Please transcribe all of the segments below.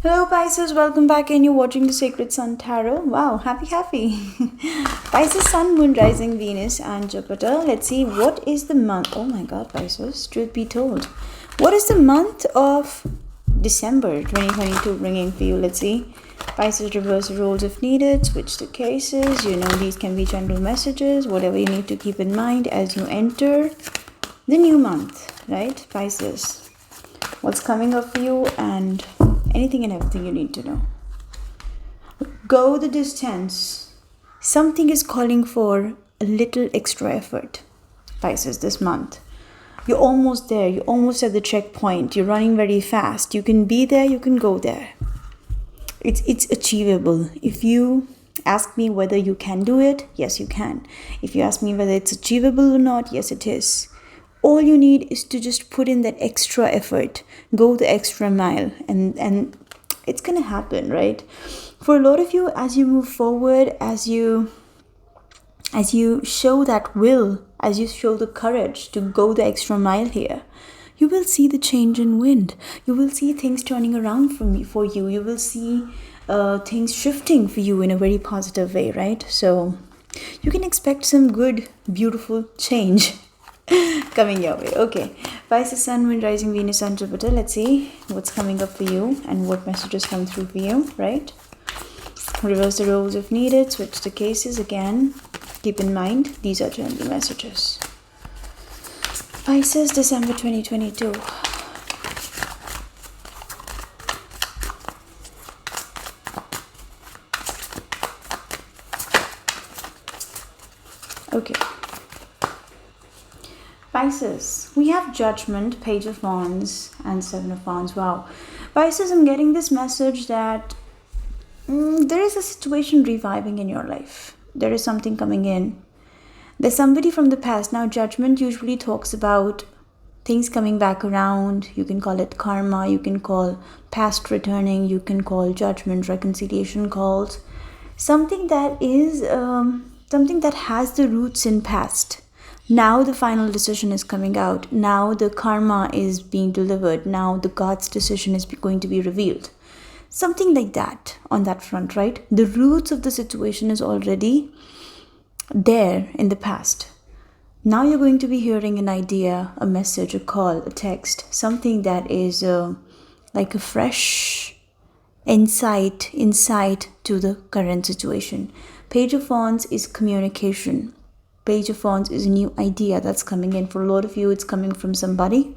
Hello Pisces, welcome back and you're watching the Sacred Sun Tarot. Wow, happy. Pisces, Sun, Moon, Rising, Venus and Jupiter. Let's see, what is the month? Oh my god, Pisces, truth be told. What is the month of December 2022 bringing for you? Let's see. Pisces, reverse roles if needed, switch the cases. You know these can be general messages, whatever you need to keep in mind as you enter the new month, right? Pisces, what's coming up for you and anything and everything you need to know. Go the distance. Something is calling for a little extra effort, Pisces, this month. You're almost there. You're almost at the checkpoint. You're running very fast. You can be there. You can go there. It's achievable. If you ask me whether you can do it, yes, you can. If you ask me whether it's achievable or not, yes, it is. All you need is to just put in that extra effort, go the extra mile, and it's gonna happen, right? For a lot of you, as you move forward, as you show that will, as you show the courage to go the extra mile here, you will see the change in wind. You will see things turning around for you. You will see things shifting for you in a very positive way, right? So you can expect some good, beautiful change coming your way. Okay, Pisces, Sun, Moon, Rising, Venus and Jupiter. Let's see what's coming up for you and what messages come through for you, right? Reverse the roles if needed, switch the cases again. Keep in mind, these are general messages. Pisces, December 2022. Okay. Pisces, we have Judgment, Page of Wands and Seven of Wands. Wow. Pisces, I'm getting this message that there is a situation reviving in your life. There is something coming in. There's somebody from the past. Now, Judgment usually talks about things coming back around. You can call it karma. You can call past returning. You can call judgment, reconciliation calls. Something that is something that has the roots in past. Now the final decision is coming out. Now the karma is being delivered. Now the God's decision is going to be revealed. Something like that on that front, right? The roots of the situation is already there in the past. Now you're going to be hearing an idea, a message, a call, a text, something that is like a fresh insight to the current situation. Page of Wands is communication. Page of Wands is a new idea that's coming in. For a lot of you, it's coming from somebody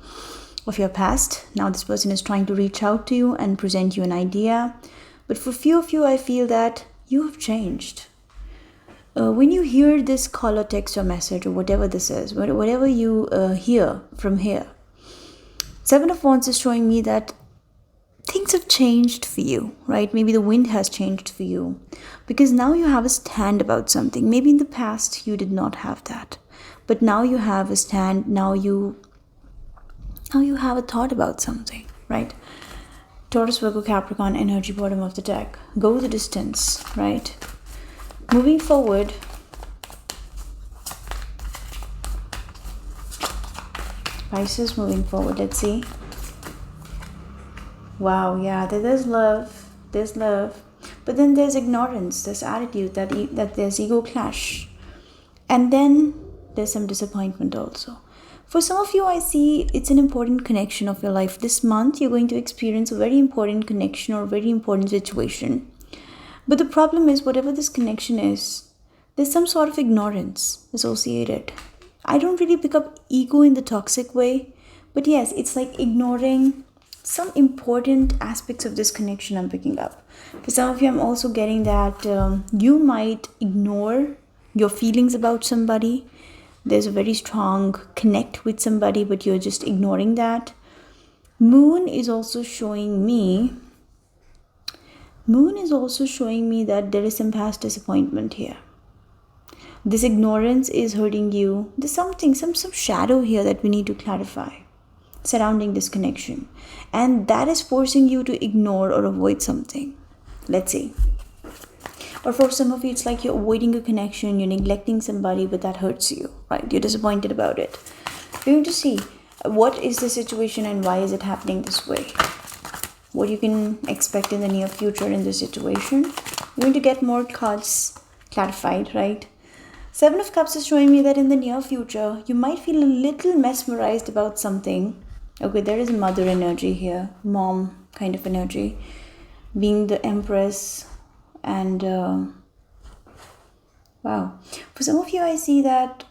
of your past. Now this person is trying to reach out to you and present you an idea. But for few of you, I feel that you have changed. When you hear this call or text or message or whatever this is, whatever you hear from here, Seven of Wands is showing me that things have changed for you, right? Maybe the wind has changed for you because now you have a stand about something. Maybe in the past you did not have that, but now you have a stand. Now you have a thought about something, right? Taurus, Virgo, Capricorn, energy, bottom of the deck. Go the distance, right? Moving forward, Pisces, moving forward, let's see. Wow, yeah, there's love, but then there's ignorance, there's attitude, that there's ego clash, and then there's some disappointment also. For some of you, I see it's an important connection of your life. This month, you're going to experience a very important connection or a very important situation. But the problem is, whatever this connection is, there's some sort of ignorance associated. I don't really pick up ego in the toxic way, but yes, it's like ignoring some important aspects of this connection I'm picking up. For some of you, I'm also getting that you might ignore your feelings about somebody. There's a very strong connect with somebody, but you're just ignoring that. Moon is also showing me that there is some past disappointment here. This ignorance is hurting you. There's something, some shadow here that we need to clarify surrounding this connection. And that is forcing you to ignore or avoid something. Let's see. Or for some of you, it's like you're avoiding a connection, you're neglecting somebody, but that hurts you, right? You're disappointed about it. We're going to see what is the situation and why is it happening this way. what you can expect in the near future in this situation. You're going to get more cards clarified, right? Seven of Cups is showing me that in the near future, you might feel a little mesmerized about something. Okay, there is mother energy here, mom kind of energy, being the Empress. And wow, for some of you, I see that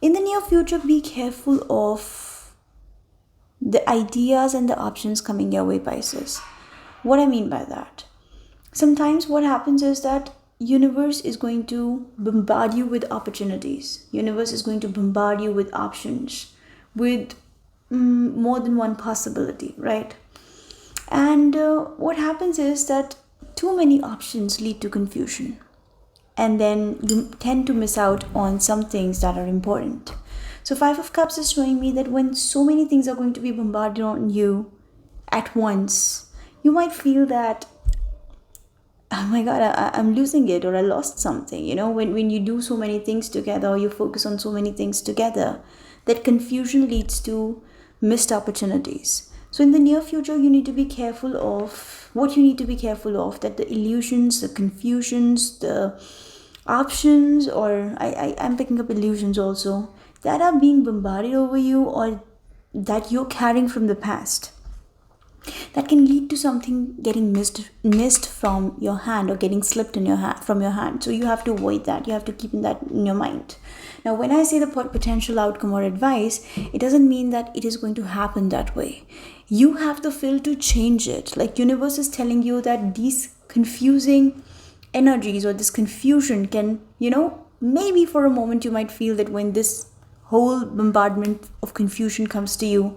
in the near future, be careful of the ideas and the options coming your way, Pisces. What I mean by that, sometimes what happens is that universe is going to bombard you with opportunities. Universe is going to bombard you with options, with more than one possibility, right? And what happens is that too many options lead to confusion, and then you tend to miss out on some things that are important. So Five of Cups is showing me that when so many things are going to be bombarded on you at once, you might feel that, oh my god, I'm losing it, or I lost something. When you do so many things together, or you focus on so many things together, that confusion leads to missed opportunities. So in the near future, you need to be careful of what you need to be careful of, that the illusions, the confusions, the options, or I'm picking up illusions also, that are being bombarded over you, or that you're carrying from the past, that can lead to something getting missed from your hand, or getting slipped in your hand from your hand. So you have to avoid that. You have to keep that in your mind. Now, when I say the potential outcome or advice, it doesn't mean that it is going to happen that way. You have the will to change it. Like universe is telling you that these confusing energies, or this confusion can, maybe for a moment you might feel that when this whole bombardment of confusion comes to you,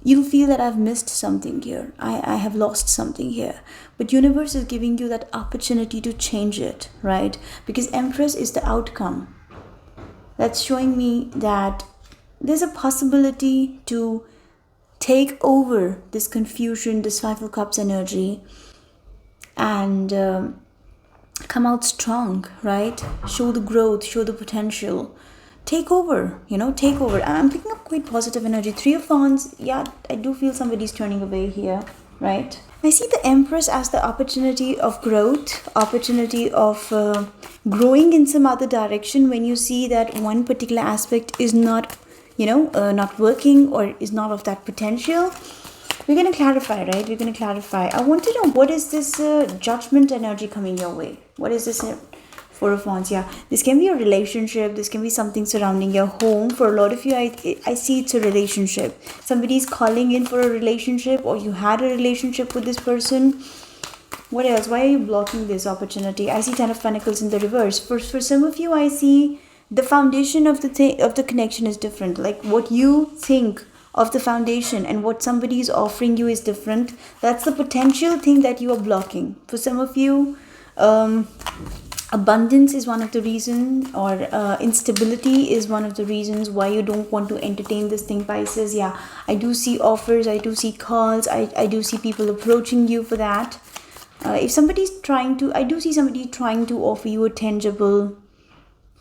you'll feel that I've missed something here. I have lost something here. But universe is giving you that opportunity to change it, right? Because Empress is the outcome. That's showing me that there's a possibility to take over this confusion, this Five of Cups energy, and come out strong, right? Show the growth, show the potential. Take over. I'm picking up quite positive energy. Three of Wands, yeah, I do feel somebody's turning away here, right? I see the Empress as the opportunity of growth, opportunity of growing in some other direction. When you see that one particular aspect is not, not working, or is not of that potential, we're going to clarify, right? We're going to clarify. I want to know, what is this judgment energy coming your way? What is this? Four of Wands, yeah. This can be a relationship. This can be something surrounding your home. For a lot of you, I see it's a relationship. Somebody's calling in for a relationship, or you had a relationship with this person. What else? Why are you blocking this opportunity? I see Ten of Pentacles in the reverse. For some of you, I see the foundation of the connection is different. Like what you think of the foundation and what somebody is offering you is different. That's the potential thing that you are blocking. For some of you, abundance is one of the reasons, or instability is one of the reasons why you don't want to entertain this thing, Pisces. Yeah, I do see offers, I do see calls, I do see people approaching you for that. If somebody's I do see somebody trying to offer you a tangible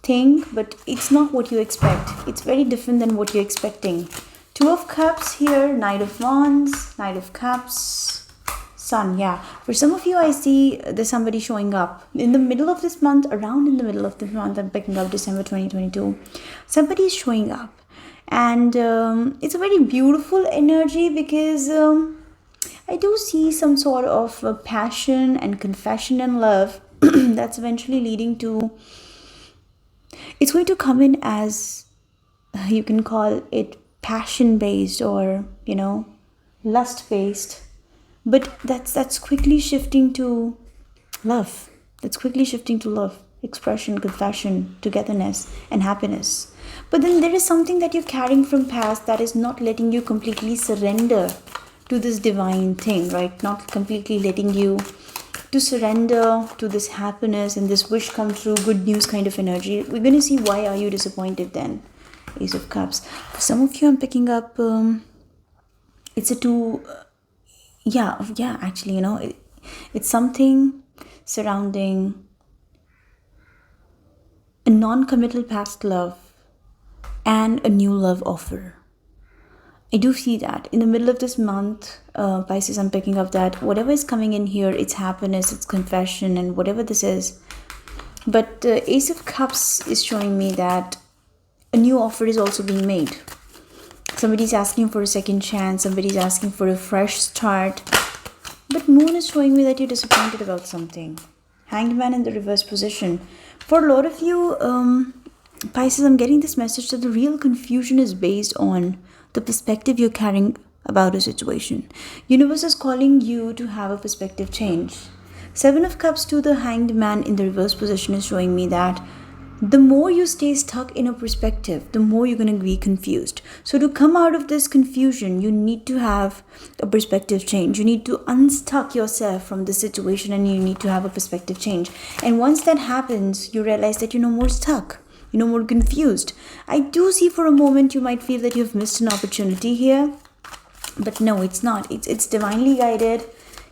thing, but it's not what you expect. It's very different than what you're expecting. Two of Cups here, Knight of Wands, Knight of Cups, Sun. Yeah, for some of you, I see there's somebody showing up in the middle of this month, around in the middle of this month. I'm picking up December 2022. Somebody is showing up, and it's a very beautiful energy, because I do see some sort of passion and confession and love that's eventually leading to, it's going to come in as, you can call it passion based, or lust based, but that's quickly shifting to love. That's quickly shifting to love, expression, confession, togetherness, and happiness. But then there is something that you're carrying from past that is not letting you completely surrender to this divine thing, right? Not completely letting you to surrender to this happiness and this wish come true, good news kind of energy. We're going to see, why are you disappointed then? Ace of Cups. For some of you, I'm picking up, it's a two, actually, it's something surrounding a non-committal past love and a new love offer. I do see that in the middle of this month, Pisces, I'm picking up that whatever is coming in here, it's happiness, it's confession, and whatever this is. But the Ace of Cups is showing me that a new offer is also being made. Somebody's asking for a second chance, somebody's asking for a fresh start. But Moon is showing me that you're disappointed about something. Hanged Man in the reverse position. For a lot of you, Pisces, I'm getting this message that the real confusion is based on the perspective you're carrying about a situation. Universe is calling you to have a perspective change. Seven of Cups to the Hanged Man in the reverse position is showing me that the more you stay stuck in a perspective, the more you're going to be confused. So to come out of this confusion, you need to have a perspective change. You need to unstuck yourself from the situation and you need to have a perspective change. And once that happens, you realize that you're no more stuck. You're no more confused. I do see for a moment you might feel that you've missed an opportunity here. But no, it's not. It's divinely guided.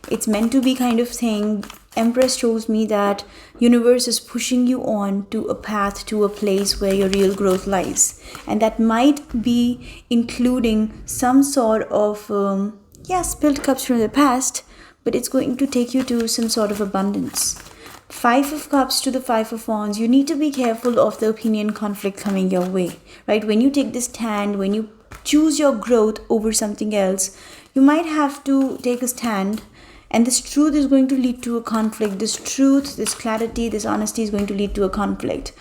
It's meant to be kind of thing. Empress shows me that universe is pushing you on to a path, to a place where your real growth lies. And that might be including some sort of, spilled cups from the past, but it's going to take you to some sort of abundance. Five of Cups to the Five of Wands. You need to be careful of the opinion conflict coming your way, right? When you take this stand, when you choose your growth over something else, you might have to take a stand. And this truth is going to lead to a conflict. This truth, this clarity, this honesty is going to lead to a conflict.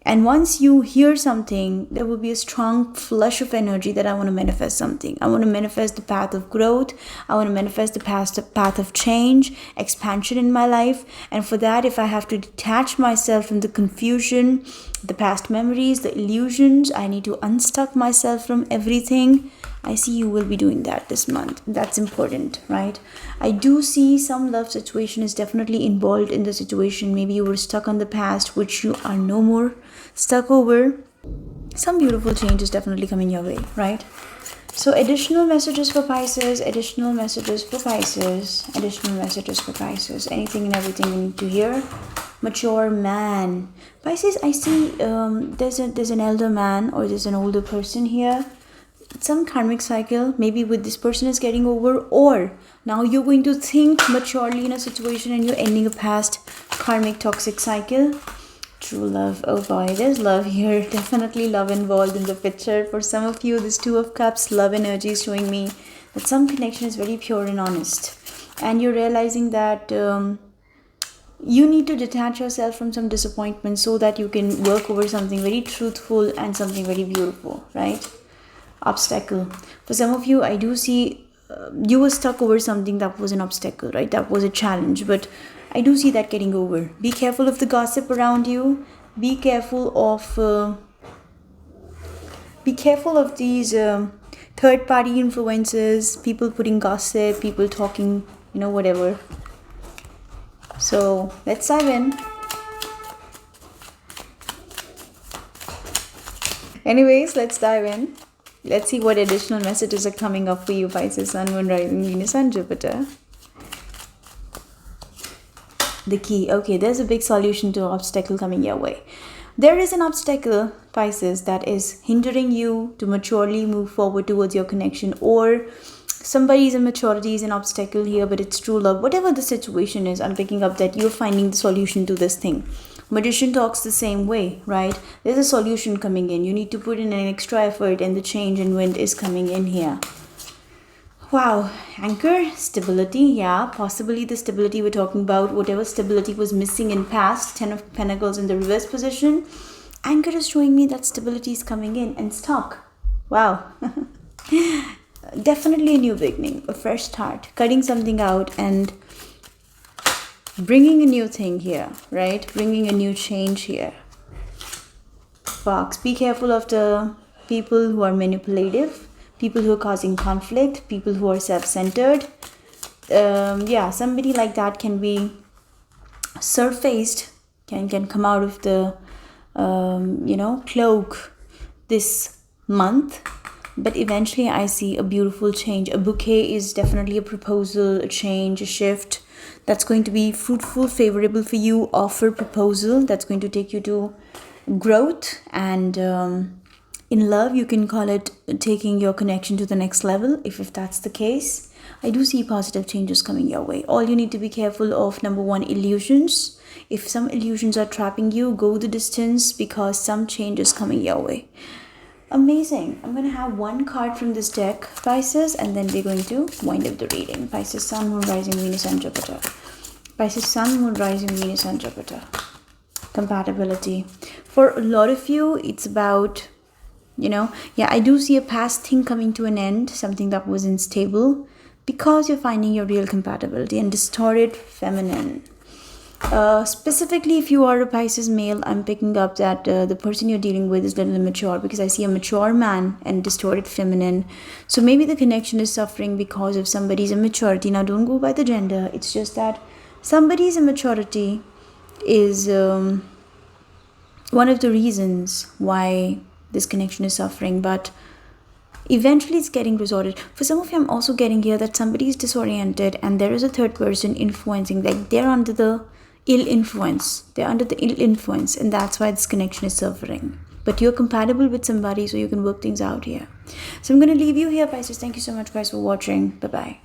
And once you hear something, there will be a strong flush of energy that I want to manifest something. I want to manifest the path of growth. I want to manifest the path of change, expansion in my life. And for that, if I have to detach myself from the confusion, the past memories, the illusions, I need to unstuck myself from everything. I see you will be doing that this month. That's important, right? I do see some love situation is definitely involved in the situation. Maybe you were stuck on the past, which you are no more stuck over. Some beautiful change is definitely coming your way, right? So additional messages for Pisces, additional messages for Pisces, additional messages for Pisces. Anything and everything you need to hear. Mature man. Pisces, I see there's an elder man or there's an older person here. Some karmic cycle, maybe with this person is getting over, or now you're going to think maturely in a situation and you're ending a past karmic toxic cycle. True love, oh boy, there's love here. Definitely love involved in the picture. For some of you, this Two of Cups, love energy is showing me that some connection is very pure and honest. And you're realizing that you need to detach yourself from some disappointment so that you can work over something very truthful and something very beautiful, right? Obstacle. For some of you, I do see you were stuck over something that was an obstacle, right? That was a challenge, but I do see that getting over. Be careful of the gossip around you. Be careful of these third-party influences, people putting gossip, people talking, whatever. So let's dive in. Anyways, let's dive in. Let's see what additional messages are coming up for you, Pisces, Sun, Moon, Rising, Venus, and Jupiter. The key. Okay, there's a big solution to an obstacle coming your way. There is an obstacle, Pisces, that is hindering you to maturely move forward towards your connection, or somebody's immaturity is an obstacle here, but it's true love. Whatever the situation is, I'm picking up that you're finding the solution to this thing. Magician talks the same way, right? There's a solution coming in. You need to put in an extra effort and the change and wind is coming in here. Wow. Anchor, stability. Yeah, possibly the stability we're talking about. Whatever stability was missing in past. 10 of Pentacles in the reverse position. Anchor is showing me that stability is coming in. And stock. Wow. Definitely a new beginning. A fresh start. Cutting something out and bringing a new thing here, right? Bringing a new change here. Fox, be careful of the people who are manipulative, people who are causing conflict, people who are self-centered. Somebody like that can be surfaced, can come out of the, cloak this month. But eventually I see a beautiful change. A bouquet is definitely a proposal, a change, a shift. That's going to be fruitful, favorable for you. Offer, proposal that's going to take you to growth and In love, you can call it taking your connection to the next level. If that's the case, I do see positive changes coming your way. All you need to be careful of, number one, illusions. If some illusions are trapping you, go the distance, because some change is coming your way. Amazing. I'm going to have one card from this deck, Pisces, and then we're going to wind up the reading. Pisces, Sun, Moon, Rising, Venus, and Jupiter. Pisces, Sun, Moon, Rising, Venus, and Jupiter. Compatibility. For a lot of you, it's about, I do see a past thing coming to an end, something that was unstable, because you're finding your real compatibility. And distorted feminine. Specifically, if you are a Pisces male, I'm picking up that the person you're dealing with is a little immature, because I see a mature man and distorted feminine. So maybe the connection is suffering because of somebody's immaturity. Now, don't go by the gender. It's just that somebody's immaturity is one of the reasons why this connection is suffering. But eventually it's getting resorted. For some of you, I'm also getting here that somebody is disoriented and there is a third person influencing, like they're under the ill influence, and that's why this connection is suffering. But you're compatible with somebody, so you can work things out here. So I'm going to leave you here, Pisces. Thank you so much, guys, for watching. Bye bye.